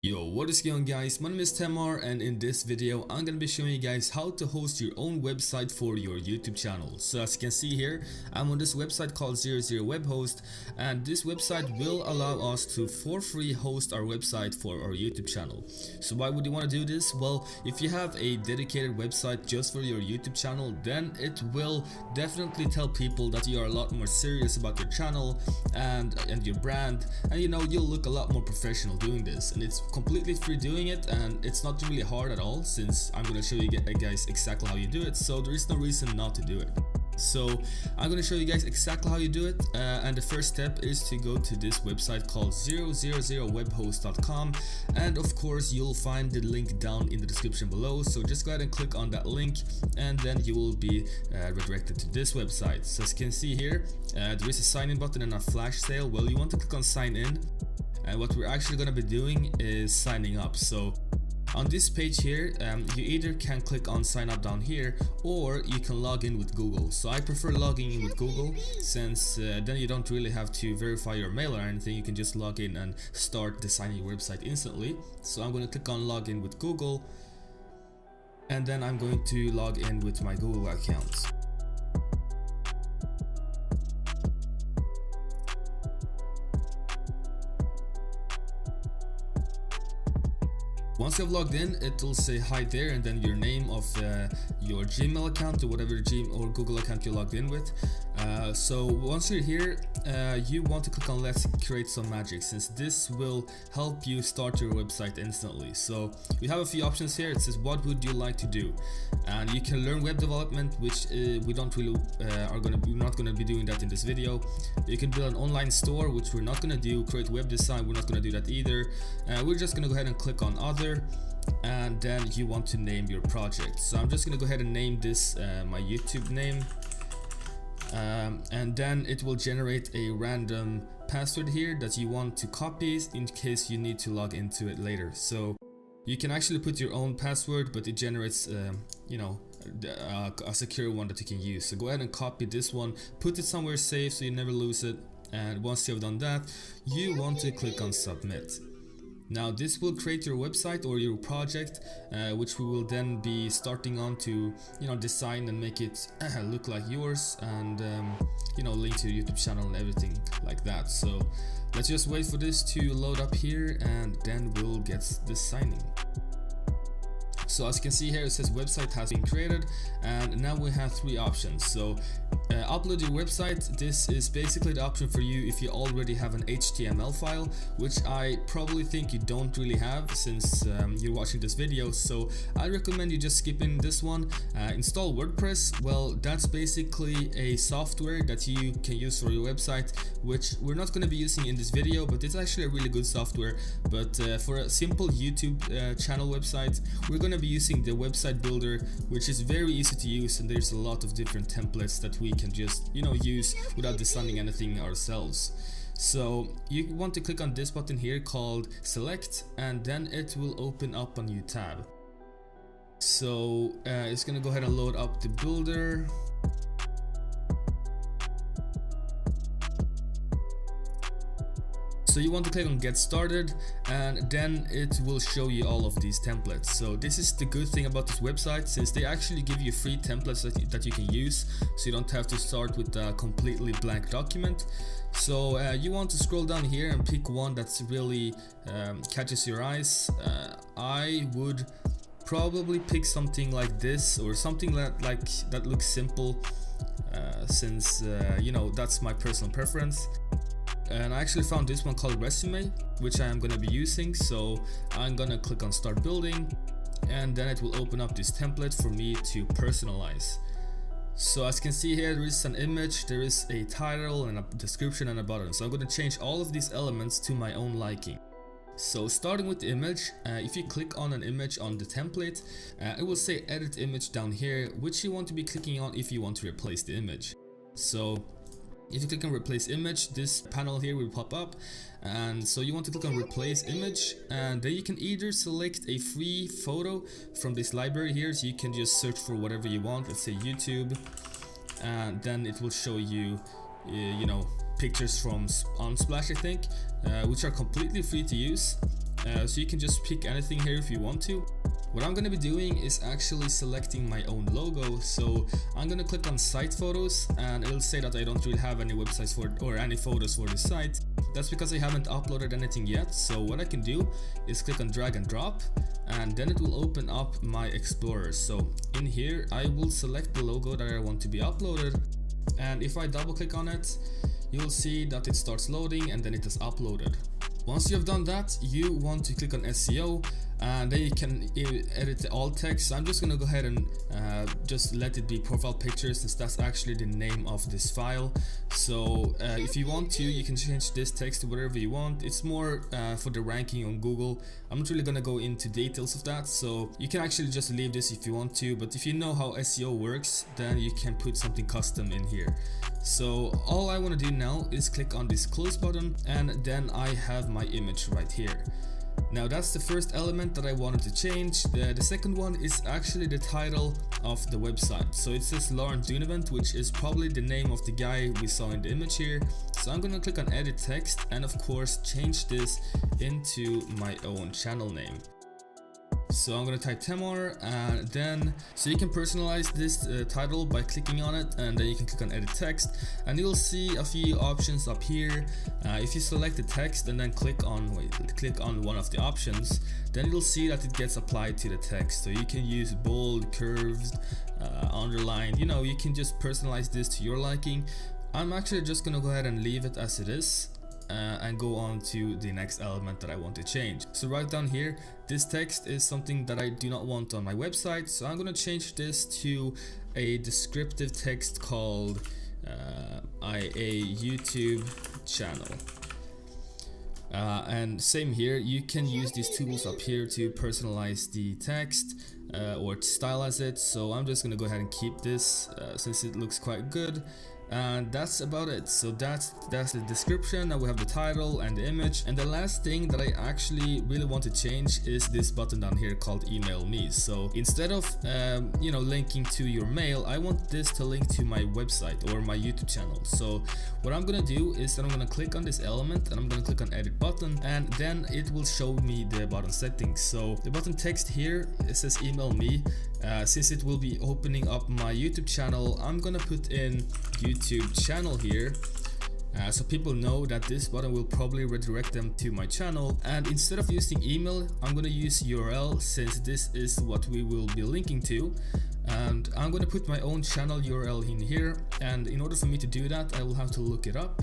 Yo, what is going on guys, my name is Tamar and in this video I'm gonna be showing you guys how to host your own website for your YouTube channel. So as you can see here, I'm on this website called 00 Web Host, and this website will allow us to for free host our website for our YouTube channel. So why would you want to do this? Well, if you have a dedicated website just for your YouTube channel, then it will definitely tell people that you are a lot more serious about your channel and your brand, and you know, you'll look a lot more professional doing this, and it's completely free doing it, and it's not really hard at all since I'm gonna show you guys exactly how you do it, so there is no reason not to do it. So I'm going to show you guys exactly how you do it, and the first step is to go to this website called 000webhost.com, and of course you'll find the link down in the description below, so just go ahead and click on that link and then you will be redirected to this website. So as you can see here, there is a sign in button and a flash sale. Well, you want to click on sign in, and what we're actually going to be doing is signing up. So on this page here, you either can click on sign up down here, or you can log in with Google. So I prefer logging in with Google, since then you don't really have to verify your mail or anything. You can just log in and start designing your website instantly. So I'm going to click on log in with Google, and then I'm going to log in with my Google account. Once you've logged in, it will say hi there and then your name of your Gmail account or whatever Gmail or Google account you logged in with. So once you're here, you want to click on let's create some magic, since this will help you start your website instantly. So we have a few options here. It says what would you like to do, and you can learn web development, which we don't really we're not gonna be doing that in this video. You can build an online store, which we're not gonna do. Create web design, we're not gonna do that either. We're just gonna go ahead and click on other, and then you want to name your project. So I'm just gonna go ahead and name this my YouTube name, and then it will generate a random password here that you want to copy in case you need to log into it later. So you can actually put your own password, but it generates you know, a secure one that you can use. So go ahead and copy this one, put it somewhere safe so you never lose it, and once you've done that, you want to click on submit. Now this will create your website or your project, which we will then be starting on to, you know, design and make it look like yours, and you know, link to your YouTube channel and everything like that. So let's just wait for this to load up here, and then we'll get this signing. So as you can see here, it says website has been created, and now we have three options. So upload your website. This is basically the option for you if you already have an HTML file, which I probably think you don't really have since you're watching this video. So I recommend you just skipping this one. Install WordPress. Well, that's basically a software that you can use for your website, which we're not going to be using in this video, but it's actually a really good software. But for a simple YouTube channel website, we're going to be using the website builder, which is very easy to use, and there's a lot of different templates that we can just, you know, use without designing anything ourselves. So you want to click on this button here called select, and then it will open up a new tab. So it's gonna go ahead and load up the builder. So you want to click on get started, and then it will show you all of these templates. So this is the good thing about this website, since they actually give you free templates that you can use, so you don't have to start with a completely blank document. So you want to scroll down here and pick one that's really catches your eyes. I would probably pick something like this, or something that looks simple, since you know, that's my personal preference. And I actually found this one called resume, which I am going to be using. So I'm going to click on start building, and then it will open up this template for me to personalize. So as you can see here, there is an image, there is a title and a description and a button. So I'm going to change all of these elements to my own liking. So starting with the image, if you click on an image on the template, it will say edit image down here, which you want to be clicking on if you want to replace the image. So if you click on replace image, this panel here will pop up, and so you want to click on replace image, and then you can either select a free photo from this library here. So you can just search for whatever you want, let's say YouTube, and then it will show you you know, pictures from Unsplash, I think, which are completely free to use. so you can just pick anything here if you want to. What I'm going to be doing is actually selecting my own logo. So I'm going to click on site photos, and it'll say that I don't really have any websites for or any photos for this site. That's because I haven't uploaded anything yet. So what I can do is click on drag and drop, and then it will open up my Explorer. So in here I will select the logo that I want to be uploaded, and if I double click on it, you'll see that it starts loading and then it is uploaded. Once you have done that, you want to click on SEO, and then you can edit the alt text. So I'm just gonna go ahead and just let it be profile picture, since that's actually the name of this file. So if you want to, you can change this text to whatever you want. It's more for the ranking on Google. I'm not really gonna go into details of that, so you can actually just leave this if you want to, but if you know how SEO works, then you can put something custom in here. So all I want to do now is click on this close button, and then I have my image right here. Now that's the first element that I wanted to change. The second one is actually the title of the website. So it says Lauren Dunavant, which is probably the name of the guy we saw in the image here. So I'm gonna click on edit text, and of course change this into my own channel name. So I'm gonna type Temor, and then so you can personalize this title by clicking on it, and then you can click on edit text, and you'll see a few options up here. If you select the text and then click on one of the options, then you'll see that it gets applied to the text. So you can use bold, curved, underlined, you know, you can just personalize this to your liking. I'm actually just gonna go ahead and leave it as it is. And go on to the next element that I want to change. So right down here, this text is something that I do not want on my website, so I'm going to change this to a descriptive text called a YouTube channel. And same here, you can use these tools up here to personalize the text or stylize it. So I'm just going to go ahead and keep this since it looks quite good. And that's about it. So that's the description. Now we have the title and the image, and the last thing that I actually really want to change is this button down here called email me. So instead of you know, linking to your mail, I want this to link to my website or my YouTube channel. So what I'm gonna do is that I'm gonna click on this element, and I'm gonna click on edit button, and then it will show me the button settings. So the button text here, it says email me. Since it will be opening up my YouTube channel, I'm gonna put in YouTube channel here, so people know that this button will probably redirect them to my channel. And instead of using email, I'm gonna use URL, since this is what we will be linking to. And I'm gonna put my own channel URL in here, and in order for me to do that, I will have to look it up.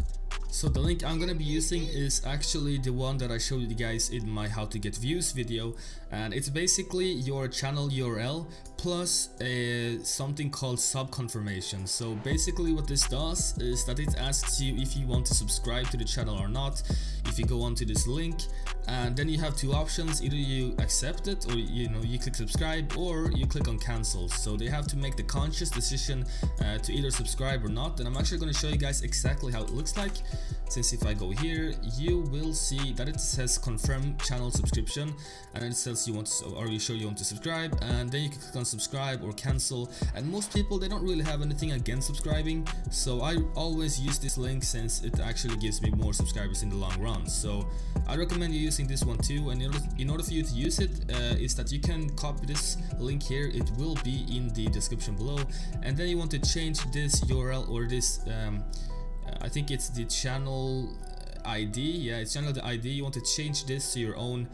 So the link I'm gonna be using is actually the one that I showed you guys in my how to get views video, and it's basically your channel URL plus something called sub confirmation. So basically what this does is that it asks you if you want to subscribe to the channel or not. If you go onto this link, and then you have two options: either you accept it, or you click subscribe, or you click on cancel. So they have to make the conscious decision to either subscribe or not. And I'm actually going to show you guys exactly how it looks like. Since if I go here, you will see that it says confirm channel subscription, and it says you want to, are you sure you want to subscribe, and then you can click on subscribe or cancel. And most people, they don't really have anything against subscribing, so I always use this link since it actually gives me more subscribers in the long run. So I recommend you using this one too. And in order for you to use it, is that you can copy this link here. It will be in the description below, and then you want to change this URL or this I think it's the channel ID. Yeah, it's channel ID. You want to change this to your own,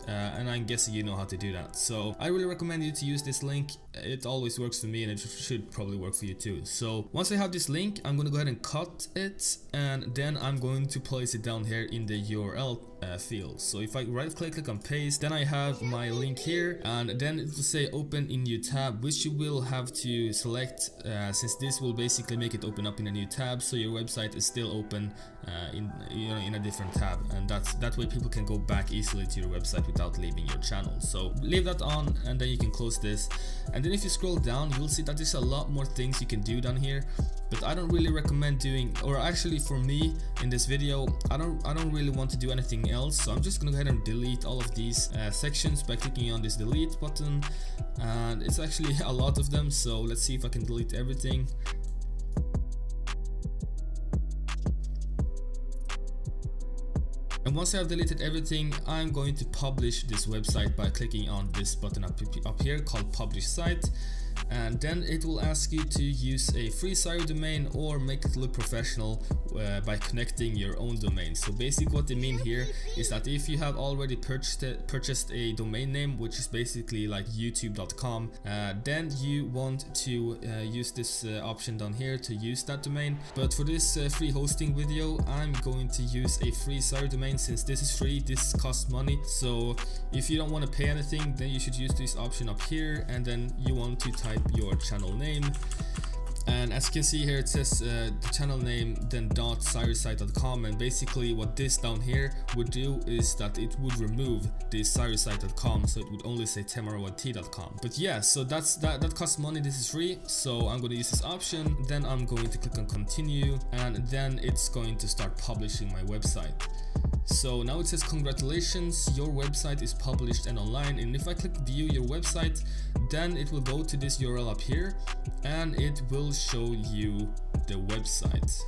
and I'm guessing you know how to do that. So I really recommend you to use this link. It always works for me, and it should probably work for you too. So once I have this link, I'm going to go ahead and cut it, and then I'm going to place it down here in the URL field. So if I right click on paste, then I have my link here, and then it will say open in new tab, which you will have to select, since this will basically make it open up in a new tab, so your website is still open in a different tab, and that way people can go back easily to your website without leaving your channel. So leave that on, and then you can close this. And then if you scroll down, you'll see that there's a lot more things you can do down here, but I don't really recommend doing, or actually for me in this video, I don't really want to do anything else. So I'm just gonna go ahead and delete all of these sections by clicking on this delete button, and it's actually a lot of them. So let's see if I can delete everything. And once I have deleted everything, I'm going to publish this website by clicking on this button up here called publish site. And then it will ask you to use a free Sire domain or make it look professional by connecting your own domain. So basically what they mean here is that if you have already purchased a domain name, which is basically like youtube.com, then you want to use this option down here to use that domain. But for this free hosting video, I'm going to use a free Sire domain. Since this is free, this costs money. So if you don't want to pay anything, then you should use this option up here, and then you want to type your channel name. And as you can see here, it says the channel name, then .siresite.com, and basically what this down here would do is that it would remove this siresite.com, so it would only say temarawat.com. But yeah, so that costs money. This is free, so I'm going to use this option. Then I'm going to click on continue, and then it's going to start publishing my website. So now it says congratulations, your website is published and online. And if I click view your website, then it will go to this URL up here and it will show you the website.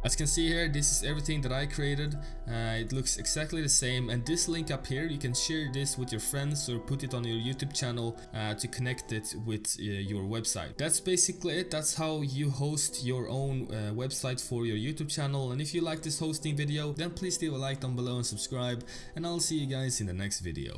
As you can see here, this is everything that I created. It looks exactly the same, and this link up here, you can share this with your friends or put it on your YouTube channel to connect it with your website. That's basically it. That's how you host your own website for your YouTube channel. And if you like this hosting video, then please leave a like down below and subscribe, and I'll see you guys in the next video.